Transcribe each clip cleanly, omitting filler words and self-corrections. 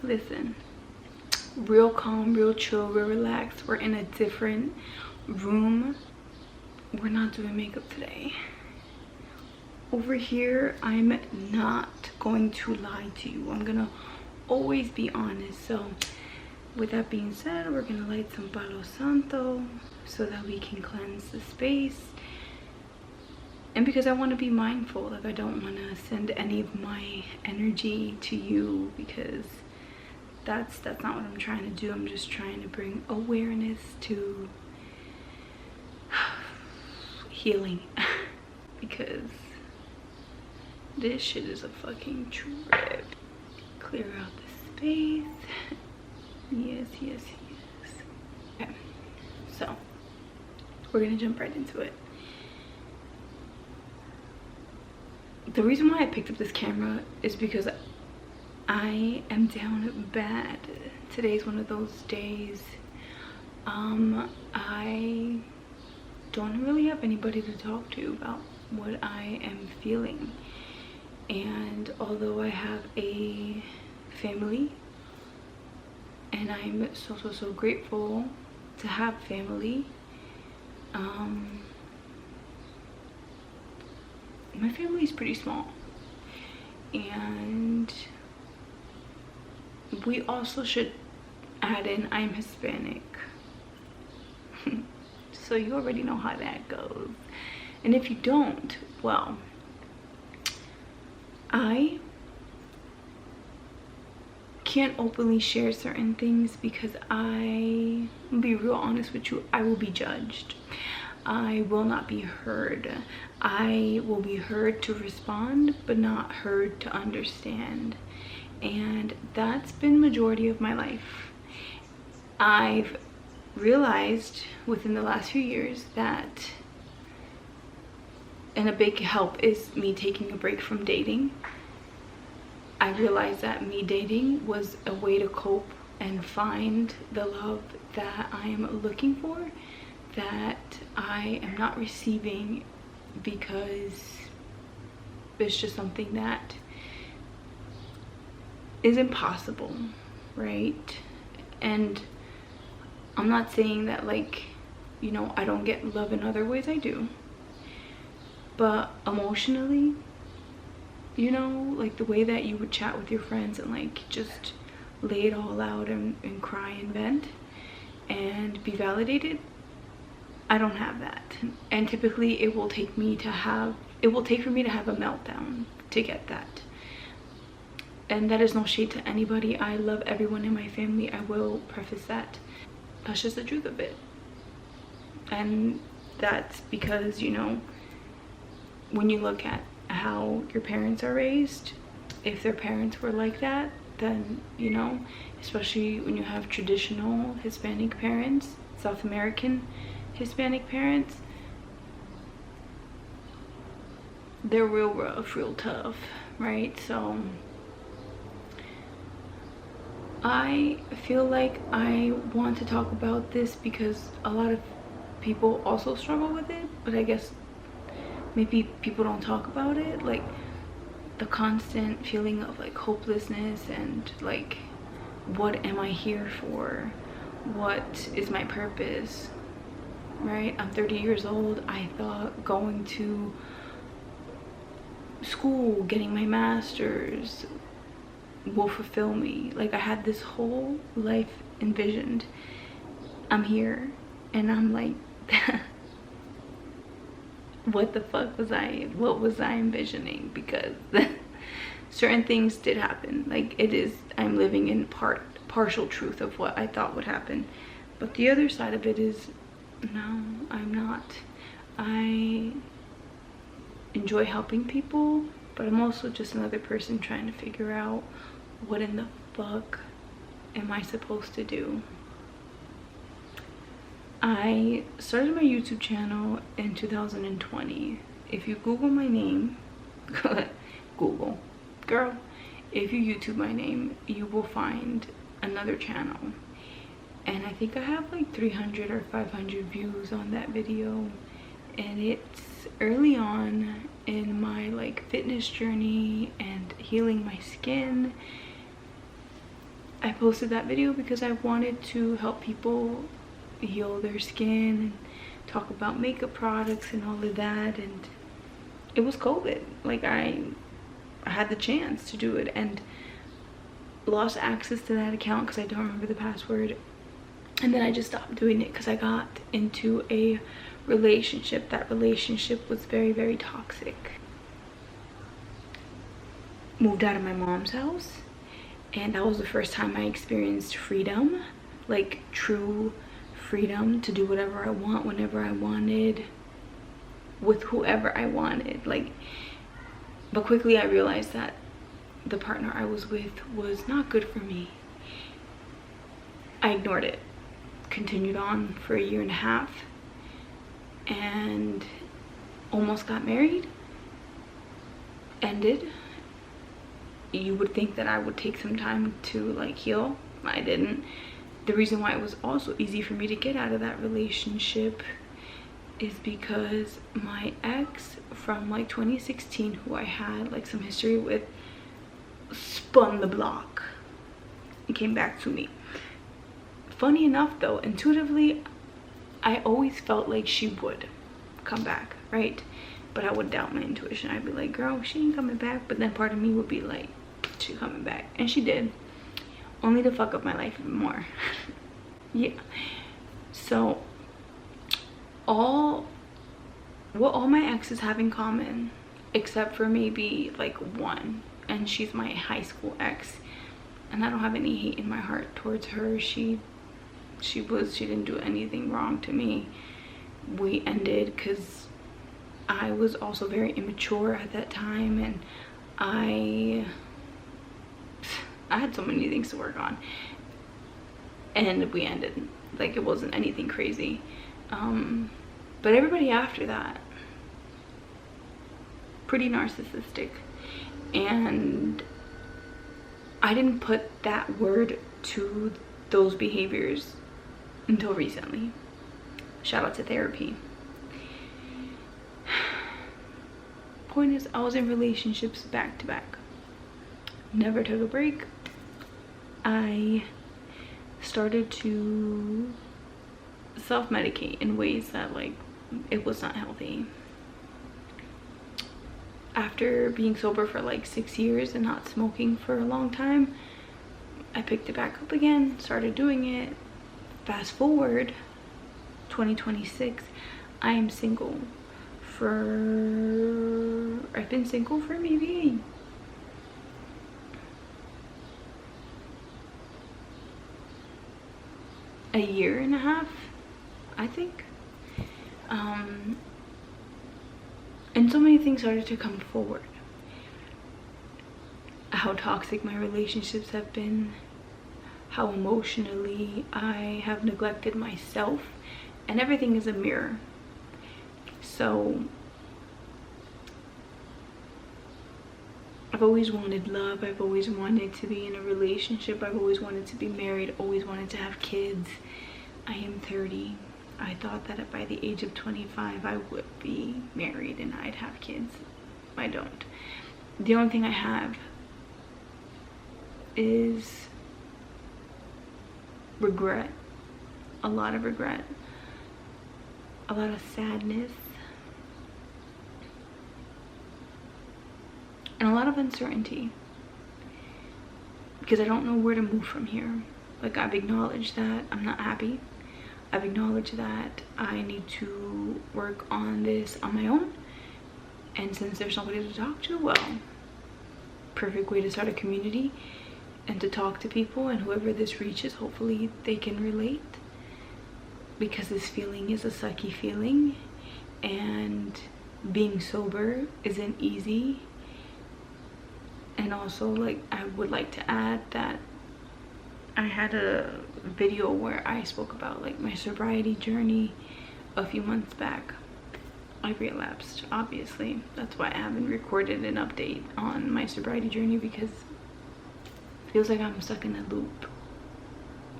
listen, real calm, real chill, real relaxed. We're in a different room. We're not doing makeup today. Over here, I'm not going to lie to you. I'm gonna always be honest. So with that being said, we're gonna light some Palo Santo so that we can cleanse the space. And because I want to be mindful, like I don't want to send any of my energy to you, because that's not what I'm trying to do. I'm just trying to bring awareness to healing because this shit is a fucking trip. Clear out the space. Yes. Okay, so we're gonna jump right into it. The reason why I picked up this camera is because I am down bad. Today's one of those days. I don't really have anybody to talk to about what I am feeling. And although I have a family, and I'm so grateful to have family, my family is pretty small, and we also should add in I'm Hispanic. So you already know how that goes. And if you don't, well, I can't openly share certain things because I'll be real honest with you, I will be judged. I will not be heard. I will be heard to respond, but not heard to understand. And that's been majority of my life. I've realized within the last few years that, and a big help is me taking a break from dating. I realized that me dating was a way to cope and find the love that I am looking for, that I am not receiving because it's just something that is impossible, right? And I'm not saying that, like, you know, I don't get love in other ways. I do. But emotionally, you know, like the way that you would chat with your friends and like just lay it all out and cry and vent and be validated, I don't have that. And typically it will take for me to have a meltdown to get that. And that is no shade to anybody. I love everyone in my family. I will preface that. That's just the truth of it. And that's because, you know, when you look at how your parents are raised, if their parents were like that, then, you know, especially when you have traditional Hispanic parents, South American Hispanic parents, they're real rough, real tough, right? So I feel like I want to talk about this because a lot of people also struggle with it, but I guess maybe people don't talk about it, like the constant feeling of like hopelessness and like, what am I here for? What is my purpose? Right? I'm 30 years old. I thought going to school, getting my master's will fulfill me. Like I had this whole life envisioned. I'm here and I'm like, what the fuck was what was I envisioning? Because certain things did happen. Like I'm living in partial truth of what I thought would happen. But the other side of it is, no, I'm not. I enjoy helping people, but I'm also just another person trying to figure out what in the fuck am I supposed to do. I started my YouTube channel in 2020. If you Google my name, Google, girl, if you YouTube my name, you will find another channel. And I think I have like 300 or 500 views on that video. And it's early on in my like fitness journey and healing my skin. I posted that video because I wanted to help people heal their skin and talk about makeup products and all of that. And it was COVID. Like, I had the chance to do it and lost access to that account because I don't remember the password. And then I just stopped doing it because I got into a relationship. That relationship was very, very toxic. Moved out of my mom's house, and that was the first time I experienced freedom, like true freedom to do whatever I want, whenever I wanted, with whoever I wanted. Like, but quickly I realized that the partner I was with was not good for me. I ignored it, continued on for 1.5 years, and almost got married. Ended. You would think that I would take some time to like heal. I didn't. The reason why it was also easy for me to get out of that relationship is because my ex from like 2016, who I had like some history with, spun the block and came back to me. Funny enough though, intuitively, I always felt like she would come back, right? But I would doubt my intuition. I'd be like, girl, she ain't coming back. But then part of me would be like, she coming back. And she did. Only to fuck up my life even more. Yeah. So, what all my exes have in common, except for maybe like one, and she's my high school ex, and I don't have any hate in my heart towards her. She didn't do anything wrong to me. We ended because I was also very immature at that time, and I had so many things to work on, and we ended. Like, it wasn't anything crazy. But everybody after that, pretty narcissistic, and I didn't put that word to those behaviors until recently. Shout out to therapy. Point is, I was in relationships back to back, never took a break. I started to self-medicate in ways that, like, it was not healthy. After being sober for like 6 years and not smoking for a long time, I picked it back up again, started doing it. Fast forward 2026, I am single I've been single for maybe a 1.5 years, I think. And so many things started to come forward. How toxic my relationships have been, how emotionally I have neglected myself, and everything is a mirror. So I've always wanted love. I've always wanted to be in a relationship. I've always wanted to be married, always wanted to have kids. I am 30. I thought that by the age of 25 I would be married and I'd have kids. I don't. The only thing I have is regret. A lot of regret. A lot of sadness. And a lot of uncertainty. Because I don't know where to move from here. Like, I've acknowledged that I'm not happy. I've acknowledged that I need to work on this on my own. And since there's nobody to talk to, well, perfect way to start a community and to talk to people, and whoever this reaches, hopefully they can relate. Because this feeling is a sucky feeling, and being sober isn't easy. And also, like, I would like to add that I had a video where I spoke about like my sobriety journey a few months back. I relapsed, obviously. That's why I haven't recorded an update on my sobriety journey, because it feels like I'm stuck in a loop,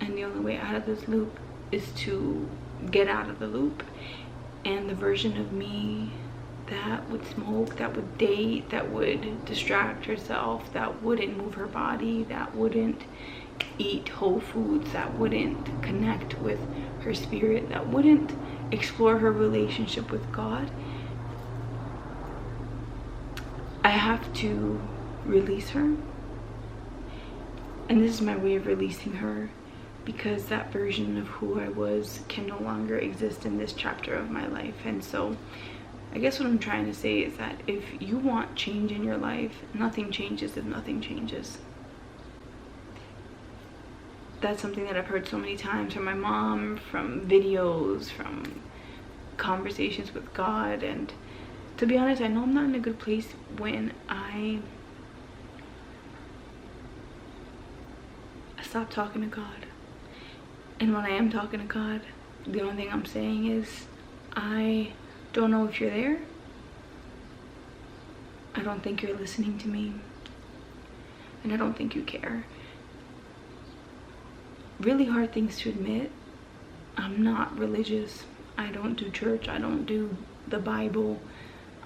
and the only way out of this loop is to get out of the loop. And the version of me that would smoke, that would date, that would distract herself, that wouldn't move her body, that wouldn't eat whole foods, that wouldn't connect with her spirit, that wouldn't explore her relationship with God. I have to release her. And this is my way of releasing her, because that version of who I was can no longer exist in this chapter of my life. And so I guess what I'm trying to say is that if you want change in your life, nothing changes if nothing changes. That's something that I've heard so many times from my mom, from videos, from conversations with God. And to be honest, I know I'm not in a good place when I stop talking to God. And when I am talking to God, the only thing I'm saying is, I don't know if you're there. I don't think you're listening to me. And I don't think you care. Really hard things to admit. I'm not religious. I don't do church. I don't do the Bible.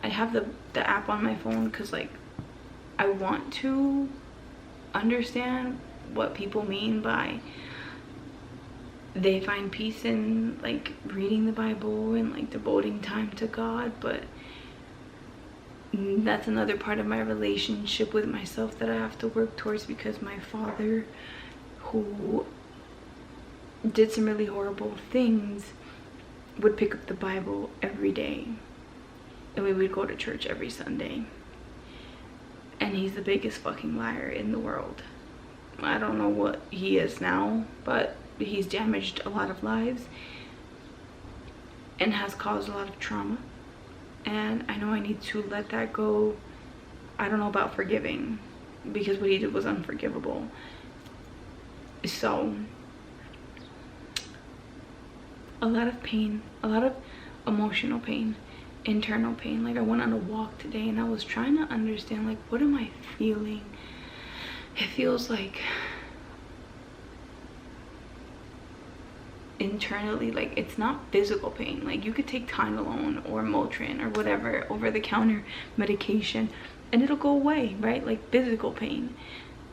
I have the app on my phone because, like, I want to understand what people mean by they find peace in, like, reading the Bible and, like, devoting time to God. But that's another part of my relationship with myself that I have to work towards, because my father, who did some really horrible things, would pick up the Bible every day, and we would go to church every Sunday. And he's the biggest fucking liar in the world. I don't know what he is now, but he's damaged a lot of lives and has caused a lot of trauma. And I know I need to let that go. I don't know about forgiving, because what he did was unforgivable. So a lot of pain, a lot of emotional pain, internal pain. Like, I went on a walk today and I was trying to understand, like, what am I feeling? It feels like internally, like, it's not physical pain. Like, you could take Tylenol or Motrin or whatever over-the-counter medication and it'll go away, right? Like, physical pain.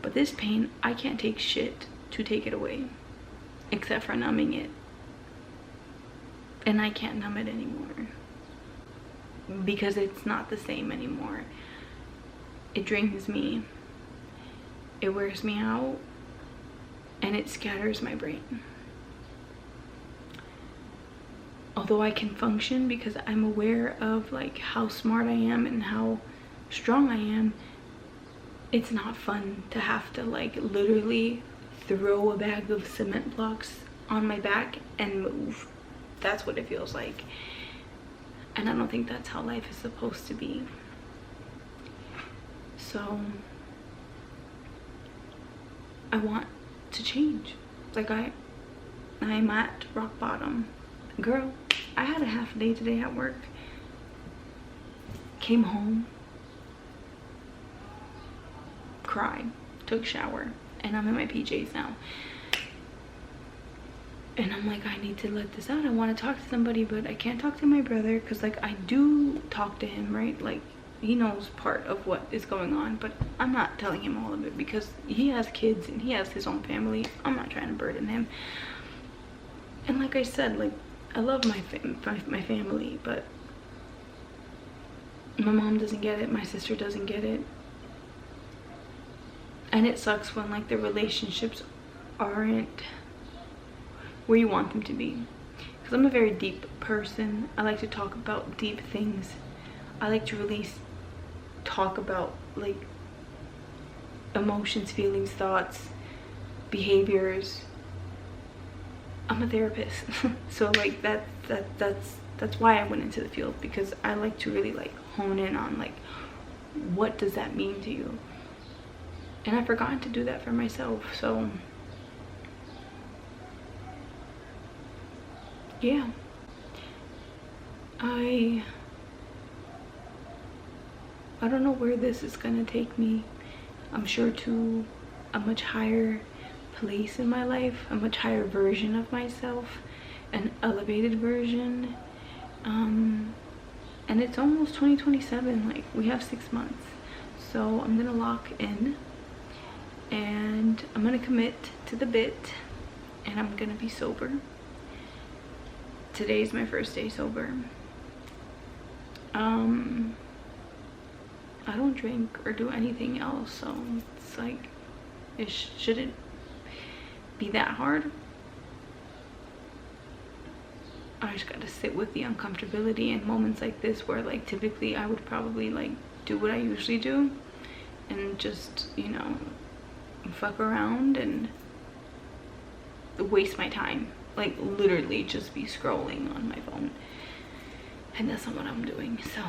But this pain, I can't take shit to take it away except for numbing it. And I can't numb it anymore because it's not the same anymore. It drains me, it wears me out, and it scatters my brain. Although I can function because I'm aware of, like, how smart I am and how strong I am, it's not fun to have to, like, literally throw a bag of cement blocks on my back and move. That's what it feels like. And I don't think that's how life is supposed to be. So I want to change. Like, I'm at rock bottom. Girl, I had a half day today at work. Came home, cried, took a shower, and I'm in my PJs now. And I'm like, I need to let this out. I want to talk to somebody, but I can't talk to my brother because, like, I do talk to him, right? Like, he knows part of what is going on, but I'm not telling him all of it because he has kids and he has his own family. I'm not trying to burden him. And like I said, like, I love my family, but my mom doesn't get it. My sister doesn't get it. And it sucks when, like, the relationships aren't where you want them to be. Because I'm a very deep person. I like to talk about deep things. I like to really talk about, like, emotions, feelings, thoughts, behaviors. I'm a therapist. So, like, that's why I went into the field, because I like to really, like, hone in on, like, what does that mean to you? And I've forgotten to do that for myself. So yeah, I don't know where this is gonna take me. I'm sure to a much higher place in my life, a much higher version of myself, an elevated version. and it's almost 2027. Like, we have 6 months. So I'm gonna lock in, and I'm gonna commit to the bit, and I'm gonna be sober. Today's my first day sober. I don't drink or do anything else, so it's like, it shouldn't be that hard. I just gotta sit with the uncomfortability in moments like this, where like typically I would probably like do what I usually do and just, you know, fuck around and waste my time, like literally just be scrolling on my phone, and that's not what I'm doing. So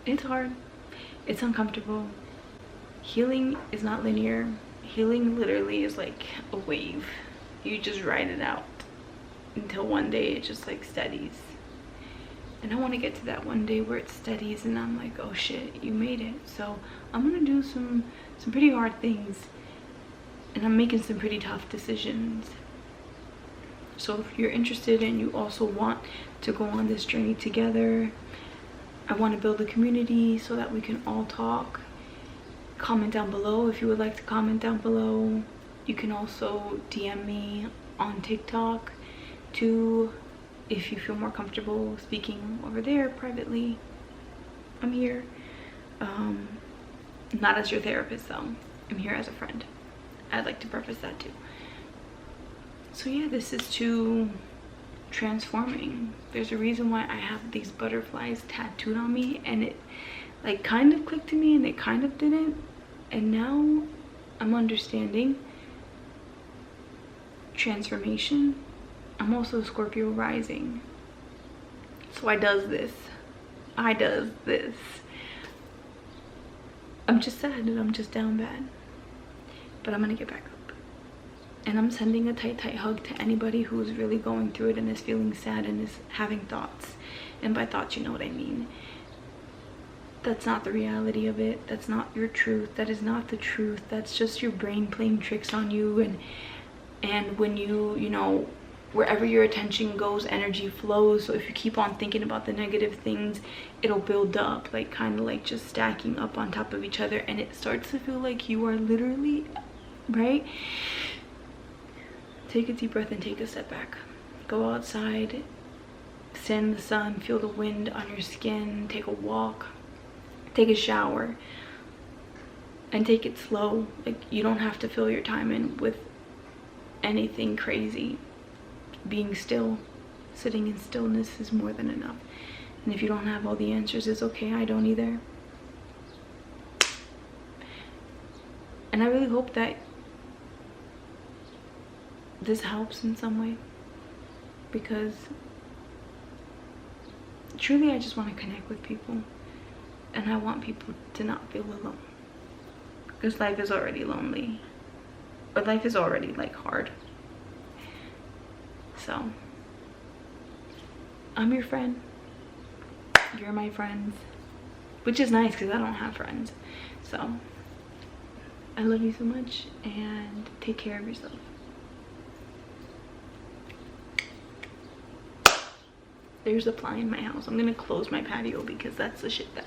it's hard, it's uncomfortable. Healing is not linear. Healing literally is like a wave. You just ride it out until one day it just like steadies. And I want to get to that one day where it steadies and I'm like, oh shit, you made it. So I'm gonna do some pretty hard things, and I'm making some pretty tough decisions. So if you're interested and you also want to go on this journey together, I want to build a community so that we can all talk. Comment down below if you would like to comment down below. You can also DM me on TikTok too, if you feel more comfortable speaking over there privately. I'm here. Not as your therapist though. I'm here as a friend. I'd like to preface that too. So yeah, this is too transforming. There's a reason why I have these butterflies tattooed on me, and it like kind of clicked to me and it kind of didn't, and now I'm understanding transformation. I'm also a Scorpio rising, so I does this. I'm just sad and I'm just down bad, but I'm gonna get back up. And I'm sending a tight hug to anybody who's really going through it and is feeling sad and is having thoughts. And by thoughts, you know what I mean. That's not the reality of it. That's not your truth. That is not the truth. That's just your brain playing tricks on you. And when you know, wherever your attention goes, energy flows. So if you keep on thinking about the negative things, it'll build up, like kind of like just stacking up on top of each other, and it starts to feel like you are literally, right? Take a deep breath and take a step back. Go outside, stand in the sun, feel the wind on your skin, take a walk, take a shower, and take it slow. Like, you don't have to fill your time in with anything crazy. Being still, sitting in stillness is more than enough. And if you don't have all the answers, it's okay. I don't either. And I really hope that this helps in some way, because truly I just want to connect with people, and I want people to not feel alone, because life is already lonely, or life is already like hard. So I'm your friend, you're my friends, which is nice because I don't have friends. So I love you so much, and take care of yourself. There's a fly in my house. I'm gonna close my patio because that's the shit that